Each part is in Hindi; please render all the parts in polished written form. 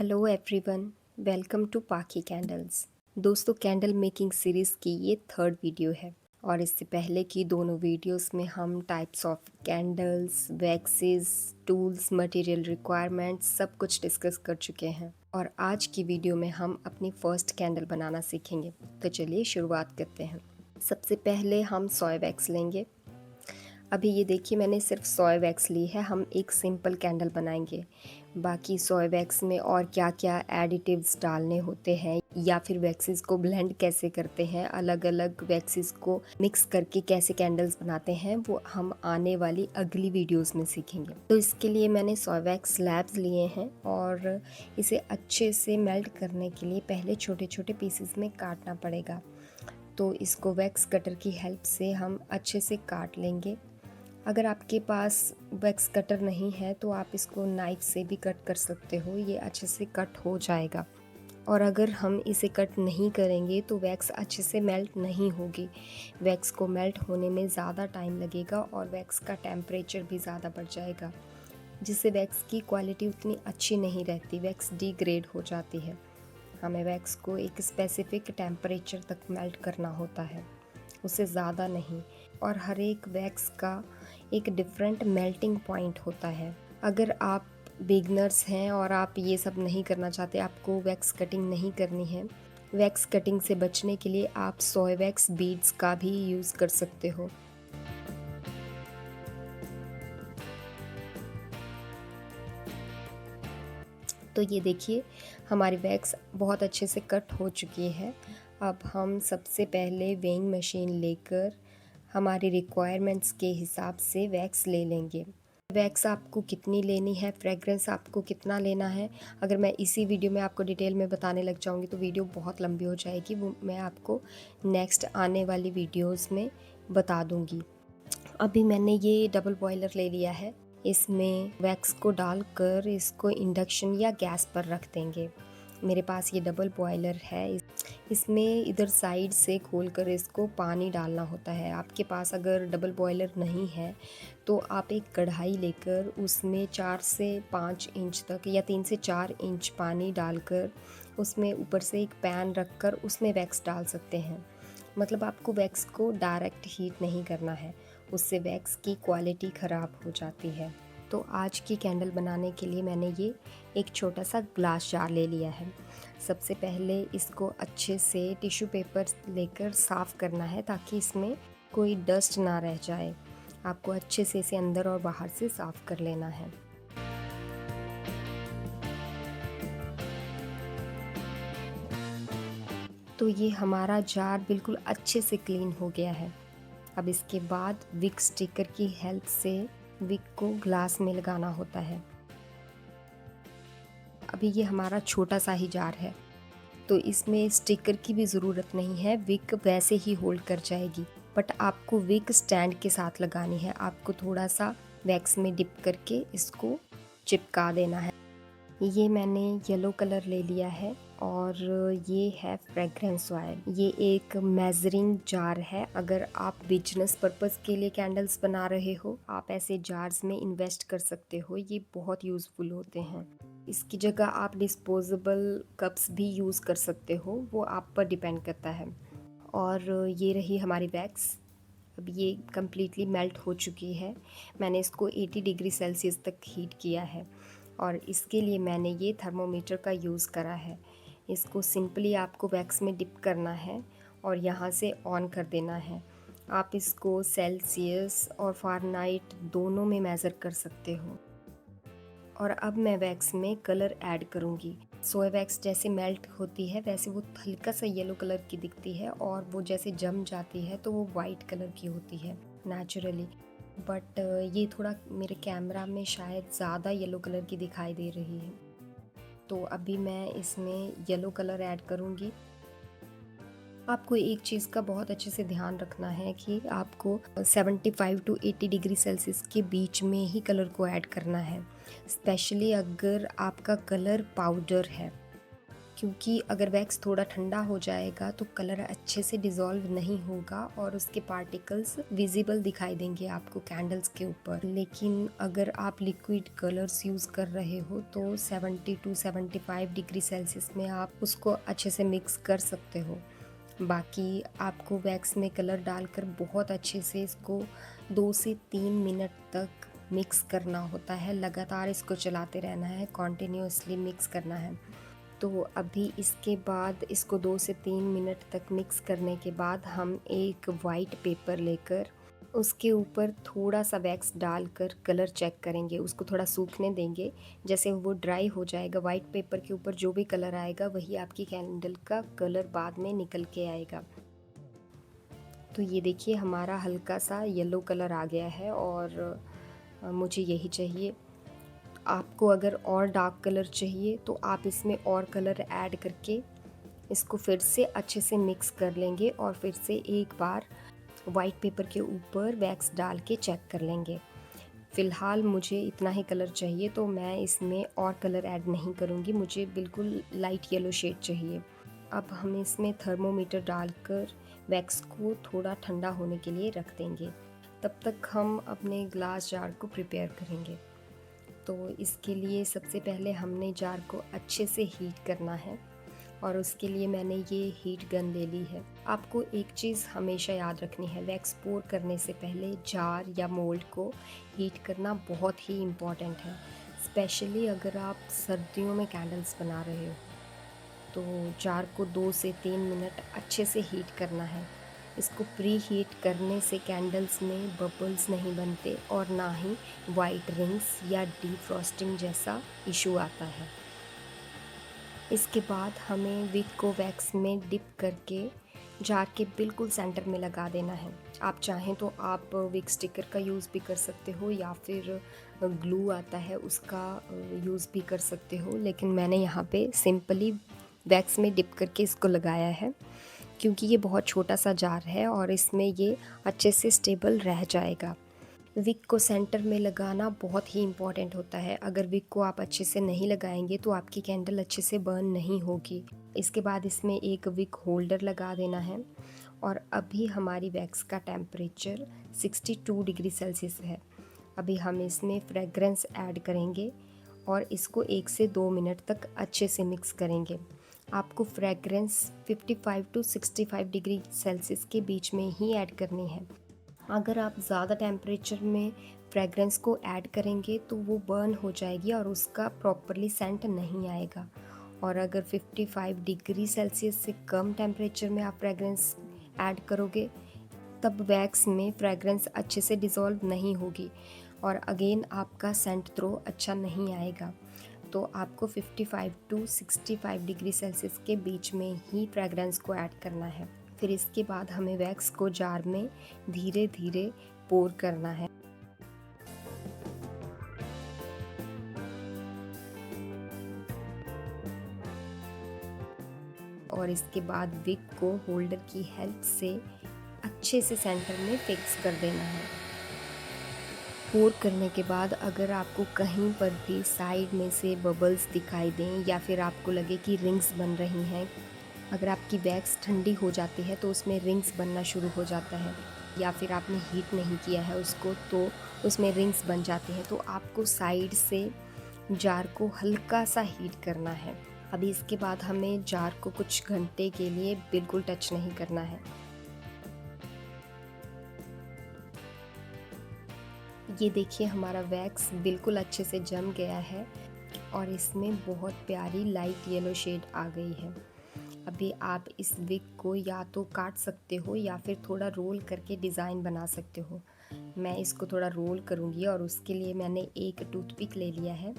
हेलो एवरीवन, वेलकम टू पाकी कैंडल्स। दोस्तों, कैंडल मेकिंग सीरीज़ की ये थर्ड वीडियो है और इससे पहले की दोनों वीडियोस में हम types of candles, waxes, tools, material requirements सब कुछ डिस्कस कर चुके हैं और आज की वीडियो में हम अपनी फर्स्ट कैंडल बनाना सीखेंगे। तो चलिए शुरुआत करते हैं। सबसे पहले हम सोय वैक्स लेंगे। अभी ये देखिए, मैंने सिर्फ सोय वैक्स ली है। हम एक सिंपल कैंडल बनाएंगे। बाकी सोय वैक्स में और क्या क्या एडिटिव्स डालने होते हैं या फिर वैक्सेस को ब्लेंड कैसे करते हैं, अलग अलग वैक्सेस को मिक्स करके कैसे कैंडल्स बनाते हैं, वो हम आने वाली अगली वीडियोस में सीखेंगे। तो इसके लिए मैंने सोय वैक्स स्लैब्स लिए हैं और इसे अच्छे से मेल्ट करने के लिए पहले छोटे छोटे पीसेस में काटना पड़ेगा। तो इसको वैक्स कटर की हेल्प से हम अच्छे से काट लेंगे। अगर आपके पास वैक्स कटर नहीं है तो आप इसको नाइफ से भी कट कर सकते हो, ये अच्छे से कट हो जाएगा। और अगर हम इसे कट नहीं करेंगे तो वैक्स अच्छे से मेल्ट नहीं होगी। वैक्स को मेल्ट होने में ज़्यादा टाइम लगेगा और वैक्स का टेम्परेचर भी ज़्यादा बढ़ जाएगा, जिससे वैक्स की क्वालिटी उतनी अच्छी नहीं रहती, वैक्स डिग्रेड हो जाती है। हमें वैक्स को एक स्पेसिफिक टेम्परेचर तक मेल्ट करना होता है, उससे ज़्यादा नहीं। और हर एक वैक्स का एक डिफरेंट मेल्टिंग पॉइंट होता है। अगर आप बिगनर्स हैं और आप ये सब नहीं करना चाहते, आपको वैक्स कटिंग नहीं करनी है, वैक्स कटिंग से बचने के लिए आप सोय वैक्स बीड्स का भी यूज़ कर सकते हो। तो ये देखिए, हमारी वैक्स बहुत अच्छे से कट हो चुकी है। अब हम सबसे पहले वेइंग मशीन लेकर हमारी रिक्वायरमेंट्स के हिसाब से वैक्स ले लेंगे। वैक्स आपको कितनी लेनी है, फ्रेगरेंस आपको कितना लेना है, अगर मैं इसी वीडियो में आपको डिटेल में बताने लग जाऊंगी तो वीडियो बहुत लंबी हो जाएगी। वो मैं आपको नेक्स्ट आने वाली वीडियोस में बता दूंगी। अभी मैंने ये डबल बॉयलर ले लिया है। इसमें वैक्स को डालकर इसको इंडक्शन या गैस पर रख देंगे। मेरे पास ये डबल बॉयलर है। इसमें इधर साइड से खोलकर इसको पानी डालना होता है। आपके पास अगर डबल बॉयलर नहीं है तो आप एक कढ़ाई लेकर उसमें 4 से 5 इंच तक या 3 से 4 इंच पानी डालकर उसमें ऊपर से एक पैन रखकर उसमें वैक्स डाल सकते हैं। मतलब आपको वैक्स को डायरेक्ट हीट नहीं करना है, उससे वैक्स की क्वालिटी ख़राब हो जाती है। तो आज की कैंडल बनाने के लिए मैंने ये एक छोटा सा ग्लास जार ले लिया है। सबसे पहले इसको अच्छे से टिश्यू पेपर लेकर साफ़ करना है ताकि इसमें कोई डस्ट ना रह जाए। आपको अच्छे से इसे अंदर और बाहर से साफ़ कर लेना है। तो ये हमारा जार बिल्कुल अच्छे से क्लीन हो गया है। अब इसके बाद विक स्टिकर की हेल्प से विक को ग्लास में लगाना होता है। अभी ये हमारा छोटा सा ही जार है तो इसमें स्टिकर की भी ज़रूरत नहीं है, विक वैसे ही होल्ड कर जाएगी। बट आपको विक स्टैंड के साथ लगानी है। आपको थोड़ा सा वैक्स में डिप करके इसको चिपका देना है। ये मैंने येलो कलर ले लिया है और ये है फ्रेग्रेंस ऑयल। ये एक मेजरिंग जार है। अगर आप बिजनेस पर्पस के लिए कैंडल्स बना रहे हो, आप ऐसे जार्स में इन्वेस्ट कर सकते हो। ये बहुत यूज़फुल होते हैं। इसकी जगह आप डिस्पोजेबल कप्स भी यूज़ कर सकते हो, वो आप पर डिपेंड करता है। और ये रही हमारी वैक्स। अब ये कम्प्लीटली मेल्ट हो चुकी है। मैंने इसको 80 डिग्री सेल्सियस तक हीट किया है और इसके लिए मैंने ये थर्मोमीटर का यूज़ करा है। इसको सिंपली आपको वैक्स में डिप करना है और यहाँ से ऑन कर देना है। आप इसको सेल्सियस और फ़ारेनहाइट दोनों में मेज़र कर सकते हो। और अब मैं वैक्स में कलर ऐड करूँगी। सोया वैक्स जैसे मेल्ट होती है वैसे वो हल्का सा येलो कलर की दिखती है और वो जैसे जम जाती है तो वो वाइट कलर की होती है नेचुरली। बट ये थोड़ा मेरे कैमरा में शायद ज़्यादा येलो कलर की दिखाई दे रही है, तो अभी मैं इसमें येलो कलर ऐड करूँगी। आपको एक चीज़ का बहुत अच्छे से ध्यान रखना है कि आपको 75 टू 80 डिग्री सेल्सियस के बीच में ही कलर को ऐड करना है, स्पेशली अगर आपका कलर पाउडर है, क्योंकि अगर वैक्स थोड़ा ठंडा हो जाएगा तो कलर अच्छे से डिज़ोल्व नहीं होगा और उसके पार्टिकल्स विजिबल दिखाई देंगे आपको कैंडल्स के ऊपर। लेकिन अगर आप लिक्विड कलर्स यूज़ कर रहे हो तो 70 टू 75 डिग्री सेल्सियस में आप उसको अच्छे से मिक्स कर सकते हो। बाकी आपको वैक्स में कलर डालकर बहुत अच्छे से इसको 2 से 3 मिनट तक मिक्स करना होता है। लगातार इसको चलाते रहना है, कॉन्टिन्यूसली मिक्स करना है। तो अभी इसके बाद इसको 2 से 3 मिनट तक मिक्स करने के बाद हम एक वाइट पेपर लेकर उसके ऊपर थोड़ा सा वैक्स डालकर कलर चेक करेंगे। उसको थोड़ा सूखने देंगे। जैसे वो ड्राई हो जाएगा, वाइट पेपर के ऊपर जो भी कलर आएगा वही आपकी कैंडल का कलर बाद में निकल के आएगा। तो ये देखिए हमारा हल्का सा येलो कलर आ गया है और मुझे यही चाहिए। आपको अगर और डार्क कलर चाहिए तो आप इसमें और कलर ऐड करके इसको फिर से अच्छे से मिक्स कर लेंगे और फिर से एक बार वाइट पेपर के ऊपर वैक्स डाल के चेक कर लेंगे। फ़िलहाल मुझे इतना ही कलर चाहिए तो मैं इसमें और कलर ऐड नहीं करूँगी, मुझे बिल्कुल लाइट येलो शेड चाहिए। अब हम इसमें थर्मोमीटर डालकर वैक्स को थोड़ा ठंडा होने के लिए रख देंगे। तब तक हम अपने ग्लास जार को प्रिपेयर करेंगे। तो इसके लिए सबसे पहले हमने जार को अच्छे से हीट करना है और उसके लिए मैंने ये हीट गन ले ली है। आपको एक चीज़ हमेशा याद रखनी है, वैक्स पोर करने से पहले जार या मोल्ड को हीट करना बहुत ही इम्पॉर्टेंट है। स्पेशली अगर आप सर्दियों में कैंडल्स बना रहे हो तो जार को 2 से 3 मिनट अच्छे से हीट करना है। इसको प्री हीट करने से कैंडल्स में बबल्स नहीं बनते और ना ही वाइट रिंग्स या डीफ्रॉस्टिंग जैसा इशू आता है। इसके बाद हमें विक को वैक्स में डिप करके जार के बिल्कुल सेंटर में लगा देना है। आप चाहें तो आप विक स्टिकर का यूज़ भी कर सकते हो या फिर ग्लू आता है उसका यूज़ भी कर सकते हो, लेकिन मैंने यहाँ पे सिंपली वैक्स में डिप करके इसको लगाया है क्योंकि ये बहुत छोटा सा जार है और इसमें ये अच्छे से स्टेबल रह जाएगा। विक को सेंटर में लगाना बहुत ही इम्पॉर्टेंट होता है। अगर विक को आप अच्छे से नहीं लगाएंगे तो आपकी कैंडल अच्छे से बर्न नहीं होगी। इसके बाद इसमें एक विक होल्डर लगा देना है और अभी हमारी वैक्स का टेम्परेचर 62 डिग्री सेल्सियस है। अभी हम इसमें फ्रेगरेंस ऐड करेंगे और इसको 1 से 2 मिनट तक अच्छे से मिक्स करेंगे। आपको फ्रेगरेंस 55 टू 65 डिग्री सेल्सियस के बीच में ही ऐड करनी है। अगर आप ज़्यादा टेम्परेचर में फ्रेगरेंस को ऐड करेंगे तो वो बर्न हो जाएगी और उसका प्रॉपरली सेंट नहीं आएगा। और अगर 55 डिग्री सेल्सियस से कम टेम्परेचर में आप फ्रेगरेंस ऐड करोगे तब वैक्स में फ्रेगरेंस अच्छे से डिज़ोल्व नहीं होगी और अगेन आपका सेंट थ्रो अच्छा नहीं आएगा। तो आपको 55 टू 65 डिग्री सेल्सियस के बीच में ही फ्रेगरेंस को ऐड करना है। फिर इसके बाद हमें वैक्स को जार में धीरे धीरे पोर करना है। और इसके बाद विक को होल्डर की हेल्प से अच्छे से सेंटर में फिक्स कर देना है। पोर करने के बाद अगर आपको कहीं पर भी साइड में से बबल्स दिखाई दें या फिर आपको लगे कि रिंग्स बन रही हैं, अगर आपकी वैक्स ठंडी हो जाती है तो उसमें रिंग्स बनना शुरू हो जाता है या फिर आपने हीट नहीं किया है उसको तो उसमें रिंग्स बन जाते हैं, तो आपको साइड से जार को हल्का सा हीट करना है। अभी इसके बाद हमें जार को कुछ घंटे के लिए बिल्कुल टच नहीं करना है। ये देखिए हमारा वैक्स बिल्कुल अच्छे से जम गया है और इसमें बहुत प्यारी लाइट येलो शेड आ गई है। अभी आप इस विक को या तो काट सकते हो या फिर थोड़ा रोल करके डिज़ाइन बना सकते हो। मैं इसको थोड़ा रोल करूँगी और उसके लिए मैंने एक टूथपिक ले लिया है।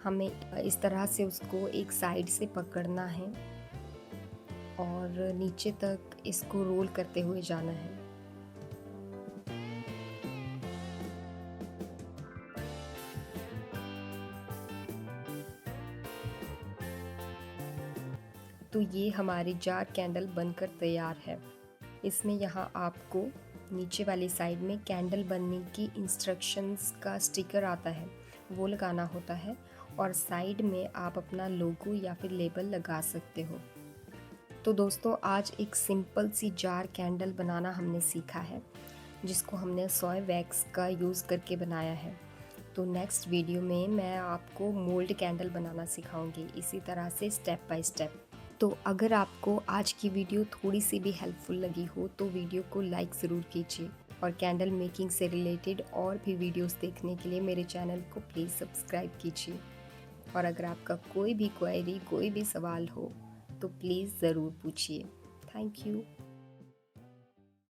हमें इस तरह से उसको एक साइड से पकड़ना है और नीचे तक इसको रोल करते हुए जाना है। तो ये हमारी जार कैंडल बनकर तैयार है। इसमें यहाँ आपको नीचे वाली साइड में कैंडल बनने की इंस्ट्रक्शंस का स्टिकर आता है, वो लगाना होता है और साइड में आप अपना लोगो या फिर लेबल लगा सकते हो। तो दोस्तों आज एक सिंपल सी जार कैंडल बनाना हमने सीखा है, जिसको हमने सोय वैक्स का यूज़ करके बनाया है। तो नेक्स्ट वीडियो में मैं आपको मोल्ड कैंडल बनाना सिखाऊंगी, इसी तरह से स्टेप बाय स्टेप। तो अगर आपको आज की वीडियो थोड़ी सी भी हेल्पफुल लगी हो तो वीडियो को लाइक ज़रूर कीजिए, और कैंडल मेकिंग से रिलेटेड और भी वीडियोस देखने के लिए मेरे चैनल को प्लीज़ सब्सक्राइब कीजिए। और अगर आपका कोई भी क्वेरी, कोई भी सवाल हो तो प्लीज़ ज़रूर पूछिए। Thank you.